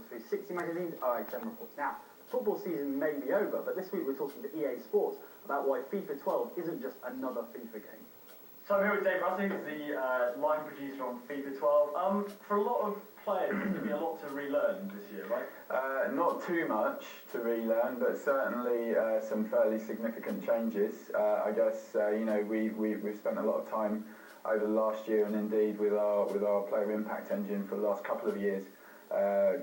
FIFA360 magazines, RXM reports. Now, football season may be over, but this week we're talking to EA Sports about why FIFA12 isn't just another FIFA game. So I'm here with Dave Russell, who's the line producer on FIFA12. For a lot of players, there's going to be a lot to relearn this year, right? Not too much to relearn, but certainly some fairly significant changes. I guess we've spent a lot of time over the last year, and indeed with our player impact engine for the last couple of years,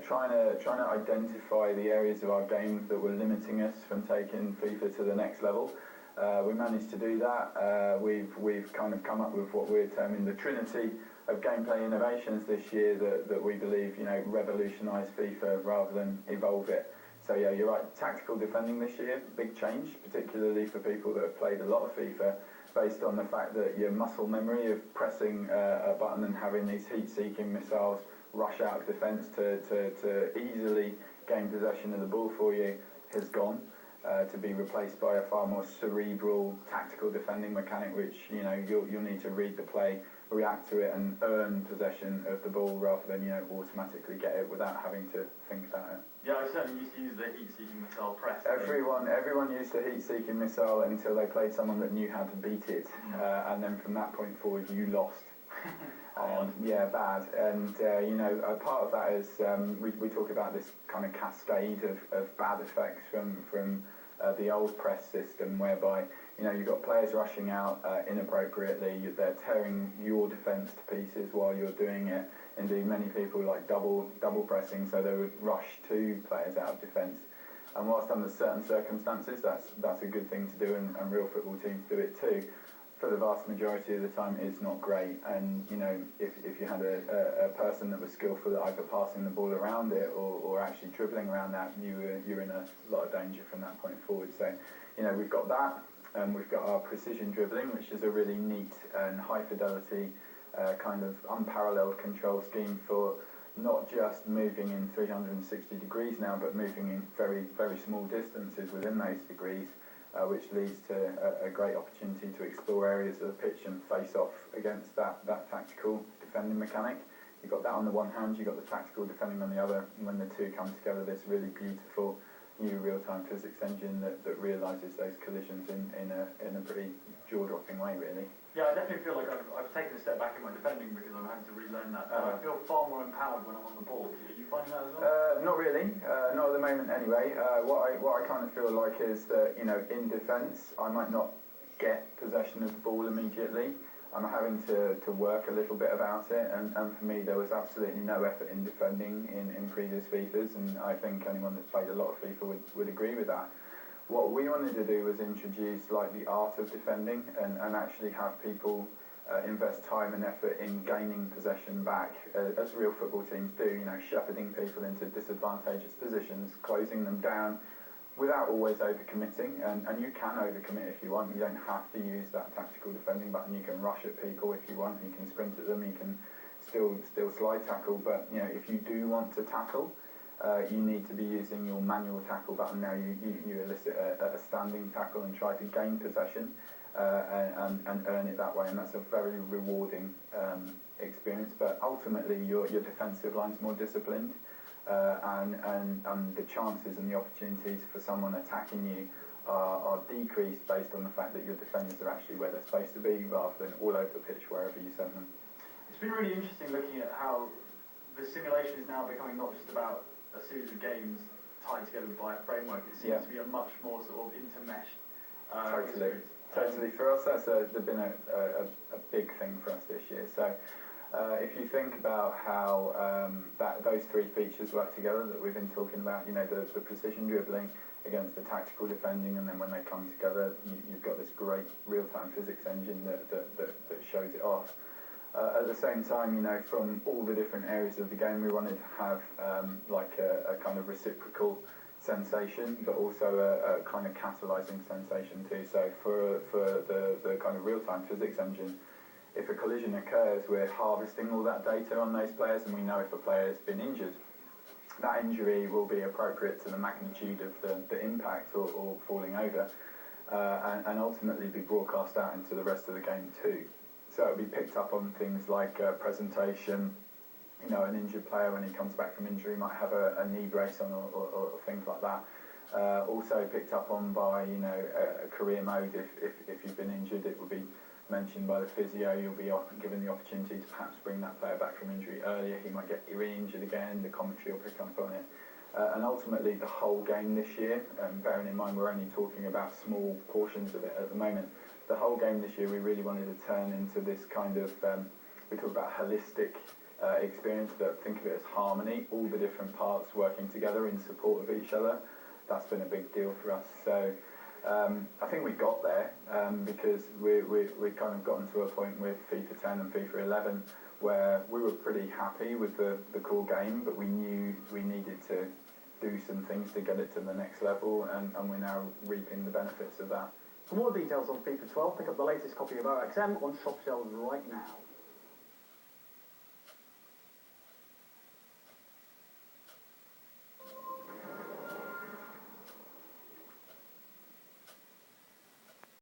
trying to identify the areas of our game that were limiting us from taking FIFA to the next level. We managed to do that. We've kind of come up with what we're terming the trinity of gameplay innovations this year that we believe revolutionise FIFA rather than evolve it. So yeah, you're right. Tactical defending this year, big change, particularly for people that have played a lot of FIFA, based on the fact that your muscle memory of pressing a button and having these heat-seeking missiles rush out of defence to easily gain possession of the ball for you has gone. To be replaced by a far more cerebral, tactical defending mechanic, which you'll need to read the play, react to it, and earn possession of the ball rather than automatically get it without having to think about it. Yeah, I certainly used to use the heat-seeking missile press. Everyone used the heat-seeking missile until they played someone that knew how to beat it, and then from that point forward, you lost. Yeah, bad. And a part of that is we talk about this kind of cascade of bad effects from the old press system, whereby you've got players rushing out inappropriately. They're tearing your defence to pieces while you're doing it. Indeed, many people like double pressing, so they would rush two players out of defence. And whilst under certain circumstances, that's a good thing to do, and real football teams do it too. For the vast majority of the time, it's not great. And if you had a person that was skillful at either passing the ball around it or actually dribbling around that, you're in a lot of danger from that point forward. So we've got that, and we've got our precision dribbling, which is a really neat and high fidelity kind of unparalleled control scheme for not just moving in 360 degrees now, but moving in very, very small distances within those degrees. Which leads to a great opportunity to explore areas of the pitch and face off against that tactical defending mechanic. You've got that on the one hand, you've got the tactical defending on the other, and when the two come together, this really beautiful new real-time physics engine that realises those collisions in a pretty jaw-dropping way, really. Yeah, I definitely feel like I've taken a step back in my defending because I'm having to relearn that. I feel far more empowered when I'm on the ball. Are you finding that as well? Not really. Not at the moment, anyway. What I kind of feel like is that in defence, I might not get possession of the ball immediately. I'm having to work a little bit about it, and for me, there was absolutely no effort in defending in previous FIFAs, and I think anyone that's played a lot of FIFA would agree with that. What we wanted to do was introduce the art of defending and actually have people invest time and effort in gaining possession back, as real football teams do, shepherding people into disadvantageous positions, closing them down without always overcommitting. And you can overcommit if you want. You don't have to use that tactical defending button. You can rush at people if you want. You can sprint at them. You can still slide tackle. But if you do want to tackle, you need to be using your manual tackle button. Now you elicit a standing tackle and try to gain possession and earn it that way, and that's a very rewarding experience. But ultimately, your defensive line's more disciplined, and the chances and the opportunities for someone attacking you are decreased based on the fact that your defenders are actually where they're supposed to be, rather than all over the pitch wherever you send them. It's been really interesting looking at how the simulation is now becoming not just about a series of games tied together by a framework. It seems to be a much more sort of intermeshed Totally. For us, that's been a big thing for us this year. So if you think about how those three features work together that we've been talking about, the precision dribbling against the tactical defending, and then when they come together, you've got this great real-time physics engine that shows it off. At the same time, from all the different areas of the game, we wanted to have a kind of reciprocal sensation, but also a kind of catalysing sensation too. So for the kind of real-time physics engine, if a collision occurs, we're harvesting all that data on those players, and we know if a player has been injured. That injury will be appropriate to the magnitude of the impact or falling over, and ultimately be broadcast out into the rest of the game too. So it'll be picked up on things like presentation, you know, an injured player when he comes back from injury might have a knee brace on or things like that. Also picked up on by, you know, a career mode. If you've been injured, it will be mentioned by the physio. You'll be given the opportunity to perhaps bring that player back from injury earlier. He might get re-injured again. The commentary will pick up on it. And ultimately, the whole game this year, bearing in mind we're only talking about small portions of it at the moment, the whole game this year we really wanted to turn into this kind of, we talk about holistic experience, but think of it as harmony, all the different parts working together in support of each other. That's been a big deal for us. So I think we got there because we kind of gotten to a point with FIFA 10 and FIFA 11 where we were pretty happy with the core game, but we knew we needed to do some things to get it to the next level, and we're now reaping the benefits of that. For more details on FIFA 12, pick up the latest copy of OXM on shop shelves right now.